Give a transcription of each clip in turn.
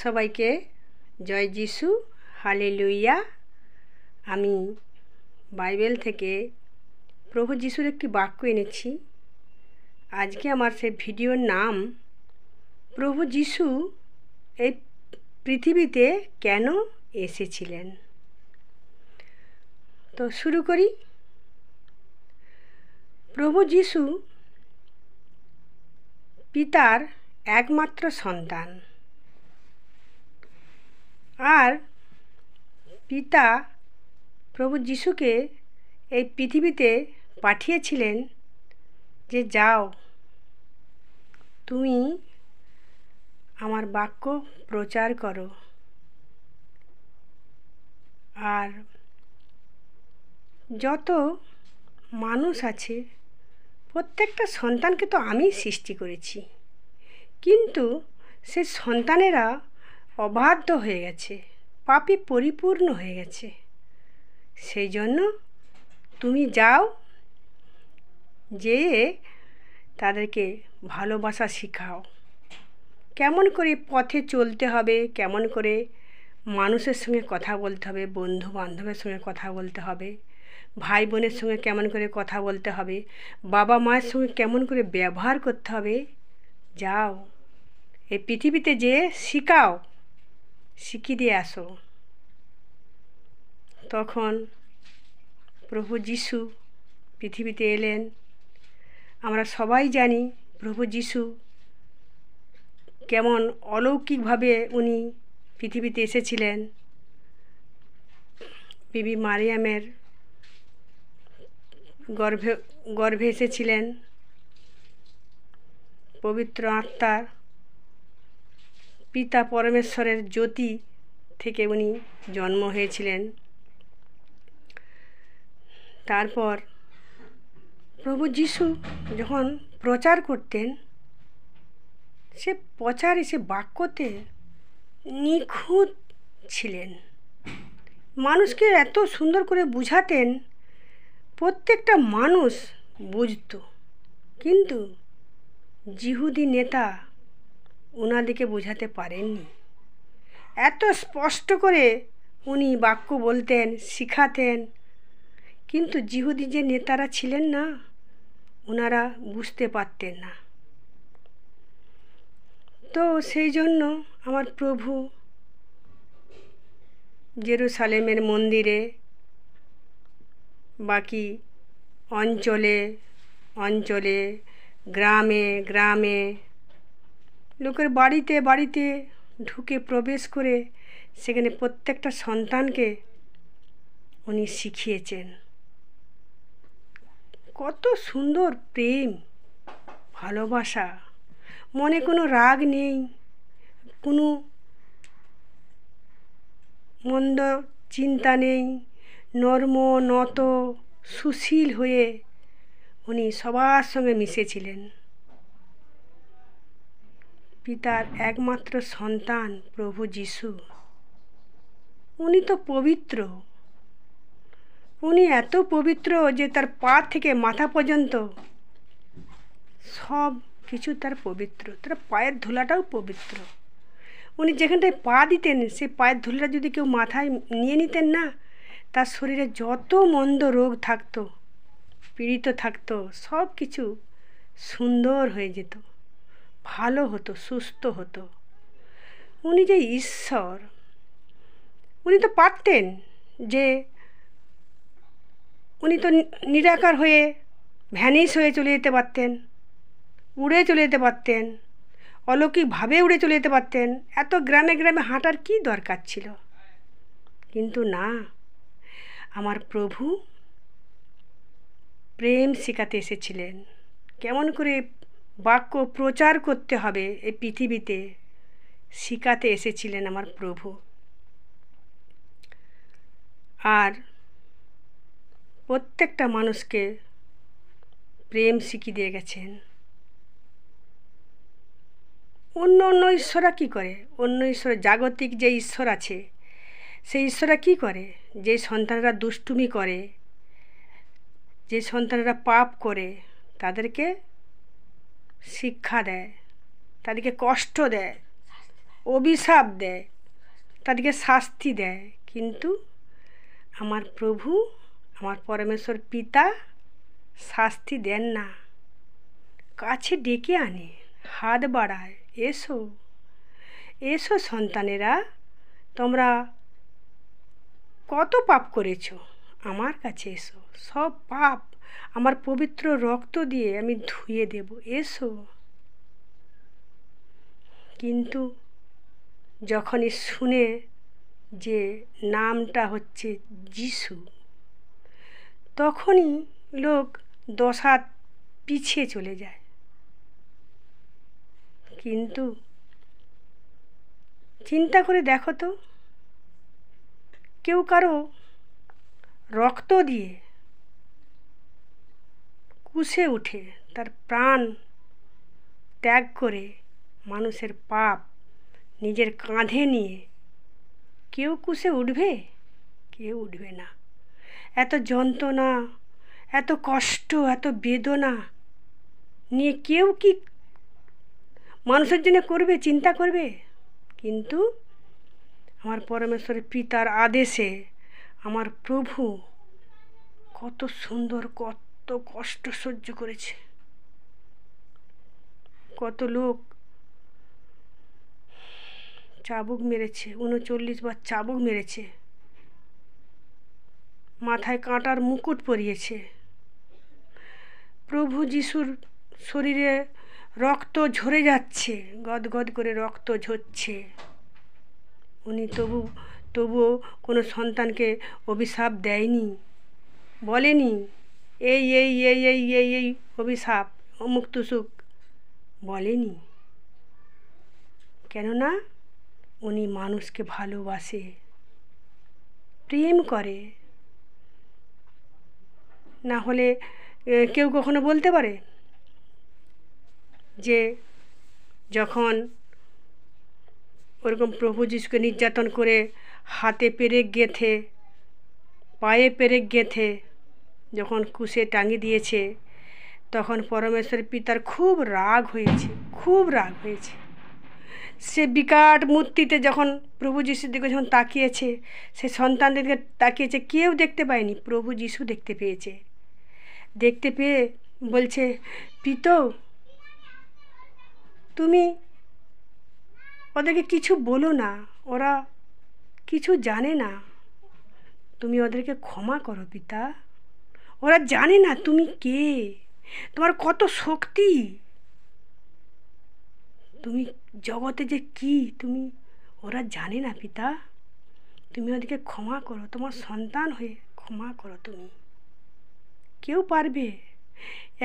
সবাইকে জয় যিশু, হালেলুয়া। আমি বাইবেল থেকে প্রভু যিশুর একটি বাক্য এনেছি। আজকে আমার সেই ভিডিওর নাম প্রভু যিশু এই পৃথিবীতে কেন এসেছিলেন। তো শুরু করি। প্রভু যিশু পিতার একমাত্র সন্তান, আর পিতা প্রভু যিশুকে এই পৃথিবীতে পাঠিয়েছিলেন যে যাও, তুমি আমার বাক্য প্রচার করো, আর যত মানুষ আছে প্রত্যেকটা সন্তানকে তো আমি সৃষ্টি করেছি, কিন্তু সে সন্তানেরা অবাধ্য হয়ে গেছে, পাপে পরিপূর্ণ হয়ে গেছে। সেই জন্য তুমি যাও, যেয়ে তাদেরকে ভালোবাসা শেখাও, কেমন করে পথে চলতে হবে, কেমন করে মানুষের সঙ্গে কথা বলতে হবে, বন্ধু বান্ধবের সঙ্গে কথা বলতে হবে, ভাই বোনের সঙ্গে কেমন করে কথা বলতে হবে, বাবা মায়ের সঙ্গে কেমন করে ব্যবহার করতে হবে। যাও, এই পৃথিবীতে যেয়ে শিখাও, শিখিয়ে দিয়ে আসো। তখন প্রভু যিশু পৃথিবীতে এলেন। আমরা সবাই জানি প্রভু যিশু কেমন অলৌকিকভাবে উনি পৃথিবীতে এসেছিলেন। বিবি মারিয়ামের গর্ভে এসেছিলেন। পবিত্র আত্মার পিতা পরমেশ্বরের জ্যোতি থেকে উনি জন্ম হয়েছিলেন। তারপর প্রভু যিশু যখন প্রচার করতেন, সে বাক্যতে নিখুঁত ছিলেন। মানুষকে এত সুন্দর করে বুঝাতেন, প্রত্যেকটা মানুষ বুঝত, কিন্তু যিহুদি নেতা ওনাদেরকে বোঝাতে পারেননি। এত স্পষ্ট করে উনি বাক্য বলতেন, শিখাতেন, কিন্তু যিহুদি যে নেতারা ছিলেন না, ওনারা বুঝতে পারতেন না। তো সেই জন্য আমার প্রভু জেরুসালেমের মন্দিরে, বাকি অঞ্চলে অঞ্চলে, গ্রামে গ্রামে, লোকের বাড়িতে বাড়িতে ঢুকে প্রবেশ করে সেখানে প্রত্যেকটা সন্তানকে উনি শিখিয়েছেন। কত সুন্দর প্রেম, ভালোবাসা, মনে কোনো রাগ নেই, কোনো মন্দ চিন্তা নেই, নর্ম নত সুশীল হয়ে উনি সবার সঙ্গে মিশেছিলেন। পিতার একমাত্র সন্তান প্রভু যিশু, উনি তো পবিত্র। উনি এত পবিত্র যে তার পা থেকে মাথা পর্যন্ত সব কিছু তার পবিত্র, তার পায়ের ধুলাটাও পবিত্র। উনি যেখানটায় পা দিতেন, সেই পায়ের ধুলাটা যদি কেউ মাথায় নিয়ে নিতেন না, তার শরীরে যত মন্দ রোগ থাকতো, পীড়িত থাকতো, সব কিছু সুন্দর হয়ে যেত, ভালো হতো, সুস্থ হতো। উনি যে ঈশ্বর, উনি তো পারতেন যে উনি তো নিরাকার হয়ে ভ্যানিশ হয়ে চলে যেতে পারতেন, উড়ে চলে যেতে পারতেন, অলৌকিকভাবে উড়ে চলে যেতে পারতেন। এত গ্রামে গ্রামে হাঁটার কী দরকার ছিল? কিন্তু না, আমার প্রভু প্রেম শেখাতে এসেছিলেন, কেমন করে বাক্য প্রচার করতে হবে এই পৃথিবীতে শেখাতে এসেছিলেন আমার প্রভু। আর প্রত্যেকটা মানুষকে প্রেম শিখিয়ে দিয়ে গেছেন। অন্য অন্য ঈশ্বররা কী করে? অন্য ঈশ্বর, জাগতিক যে ঈশ্বর আছে, সেই ঈশ্বররা কী করে? যে সন্তানরা দুষ্টুমি করে, যে সন্তানরা পাপ করে, তাদেরকে শিক্ষা দেয়, তাদেরকে কষ্ট দেয়, অভিশাপ দেয়, তাদেরকে শাস্তি দেয়, কিন্তু আমার প্রভু, আমার পরমেশ্বর পিতা শাস্তি দেন না, কাছে ডেকে আনে, হাত বাড়ায়, এসো এসো সন্তানেরা, তোমরা কত পাপ করেছ, আমার কাছে এসো, সব পাপ আমার পবিত্র রক্ত দিয়ে আমি ধুয়ে দেব, এসো। কিন্তু যখনই শুনে যে নামটা হচ্ছে যিশু, তখনই লোক 10 হাত পিছিয়ে চলে যায়। কিন্তু চিন্তা করে দেখো তো, কেউ কারো রক্ত দিয়ে কুশে উঠে তার প্রাণ ত্যাগ করে মানুষের পাপ নিজের কাঁধে নিয়ে কেউ কুশে উঠবে? কেউ উঠবে না। এত যন্ত্রণা, এত কষ্ট, এত বেদনা নিয়ে কেউ কি মানুষের জন্য করবে, চিন্তা করবে? কিন্তু আমার পরমেশ্বরের পিতার আদেশে আমার প্রভু কত সুন্দর, কত কষ্ট সহ্য করেছে। কত লোক চাবুক মেরেছে, 39 বার চাবুক মেরেছে, মাথায় কাঁটার মুকুট পরিয়েছে। প্রভু যিশুর শরীরে রক্ত ঝরে যাচ্ছে, গদগদ করে রক্ত ঝরছে। উনি তবুও কোনো সন্তানকে অভিশাপ দেয়নি, বলেনি এই এই এই এই এই এই অভিশাপ, অমুক তুসুক বলেনি। কেননা উনি মানুষকে ভালোবাসে, প্রেম করে। না হলে কেউ কখনো বলতে পারে যে যখন ওরকম প্রভু যিশুকে নির্যাতন করে হাতে পেরেক গেঁথে, পায়ে পেরেক গেঁথে যখন কুশে টাঙিয়ে দিয়েছে, তখন পরমেশ্বর পিতার খুব রাগ হয়েছে, খুব রাগ হয়েছে। সে বিকট মূর্তিতে যখন প্রভু যিশুর দিকে যখন তাকিয়েছে, সে সন্তানদেরকে তাকিয়েছে, কেউ দেখতে পায়নি, প্রভু যিশু দেখতে পেয়েছে। দেখতে পেয়ে বলছে, পিতো তুমি ওদেরকে কিছু বলো না, ওরা কিছু জানে না, তুমি ওদেরকে ক্ষমা করো পিতা, ওরা জানে না তুমি কে, তোমার কত শক্তি, তুমি জগতে যে কি, তুমি, ওরা জানে না পিতা, তুমি ওদেরকে ক্ষমা করো, তোমার সন্তান হয়ে ক্ষমা করো তুমি। কেউ পারবে?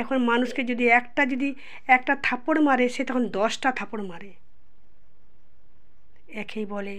এখন মানুষকে যদি একটা থাপ্পড় মারে, সে তখন 10টা থাপ্পড় মারে। একেই বলে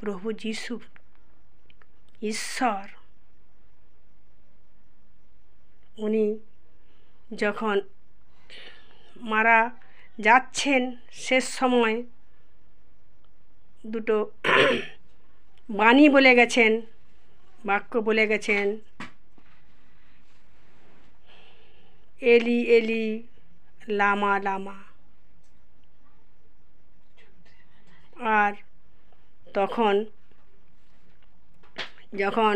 প্রভু যিশু ঈশ্বর। উনি যখন মারা যাচ্ছেন, শেষ সময় দুটো বাণী বলে গেছেন, বাক্য বলে গেছেন, এলি এলি লামা লামা। আর তখন যখন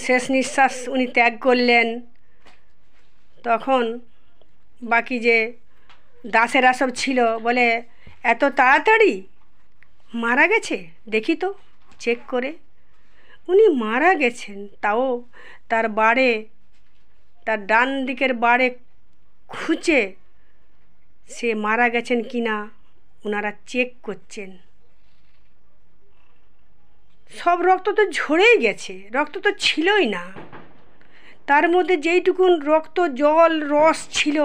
শেষ নিঃশ্বাস উনি ত্যাগ করলেন, তখন বাকি যে দাসেরা সব ছিল বলে, এত তাড়াতাড়ি মারা গেছে, দেখি তো চেক করে। উনি মারা গেছেন, তাও তার বাড়ে, তার ডান দিকের বাড়ে খুঁচে সে মারা গেছেন কি না ওনারা চেক করছেন। সব রক্ত তো ঝরেই গেছে, রক্ত তো ছিলই না, তার মধ্যে যেইটুকুন রক্ত, জল, রস ছিল,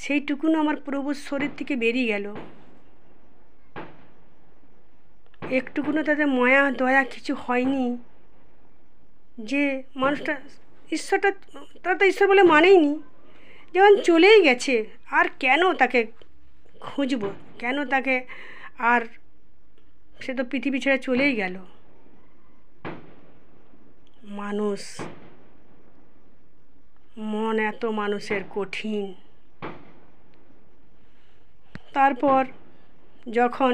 সেইটুকুন আমার প্রভুর শরীর থেকে বেরিয়ে গেল। একটুকুনও তাদের মায়া দয়া কিছু হয়নি যে মানুষটা, ঈশ্বরটা, তারা তো ঈশ্বর বলে মানেইনি, যখন চলেই গেছে আর কেন তাকে খুঁজব, কেন তাকে, আর সে তো পৃথিবী ছেড়ে চলেই গেল। মানুষ, মন এত মানুষের কঠিন। তারপর যখন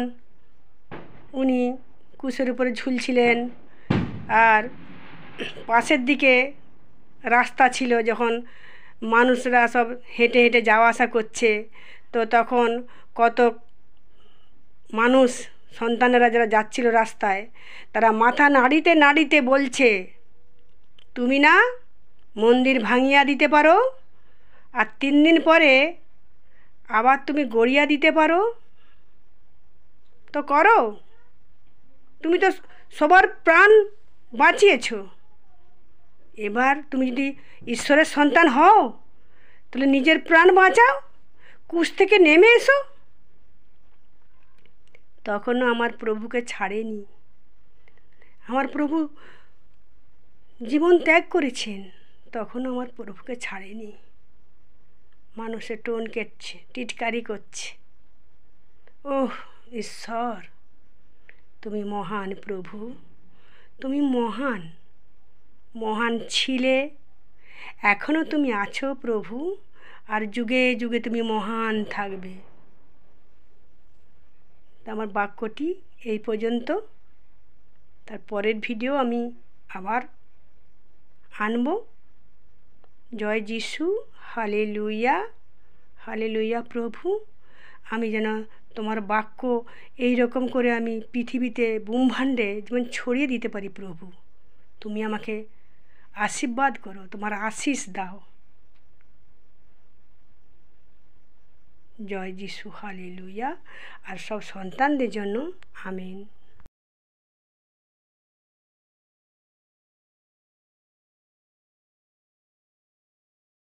উনি কুশের উপরে ঝুলছিলেন, আর পাশের দিকে রাস্তা ছিল, যখন মানুষরা সব হেঁটে হেঁটে যাওয়া আসা করছে, তো তখন কত মানুষ সন্তানেরা যারা যাচ্ছিল রাস্তায়, তারা মাথা নাড়িতে নাড়িতে বলছে, তুমি না মন্দির ভাঙিয়া দিতে পারো, আর 3 দিন পরে আবার তুমি গড়িয়া দিতে পারো, তো করো, তুমি তো সবার প্রাণ বাঁচিয়েছ, এবার তুমি যদি ঈশ্বরের সন্তান হও তাহলে নিজের প্রাণ বাঁচাও, কুশ থেকে নেমে এসো। তখনও আমার প্রভুকে ছাড়েনি। আমার প্রভু জীবন ত্যাগ করেছেন, তখনও আমার প্রভুকে ছাড়েনি। মানুষের টোন কেটছে, টিটকারি করছে। ওহ ঈশ্বর, তুমি মহান প্রভু, তুমি মহান, মহান ছিলে, এখনও তুমি আছো প্রভু, আর যুগে যুগে তুমি মহান থাকবে। আমার বাক্যটি এই পর্যন্ত। তার পরের ভিডিও আমি আবার আনব। জয় যিশু, হালেলুয়া, হালেলুয়া। প্রভু, আমি যেন তোমার বাক্য এই রকম করে আমি পৃথিবীতে ব্রহ্মাণ্ডে যেমন ছড়িয়ে দিতে পারি। প্রভু, তুমি আমাকে আশীর্বাদ করো, তোমার আশীষ দাও। জয় যিশু, হালেলুয়া। আর সব সন্তানদের জন্য আমেন।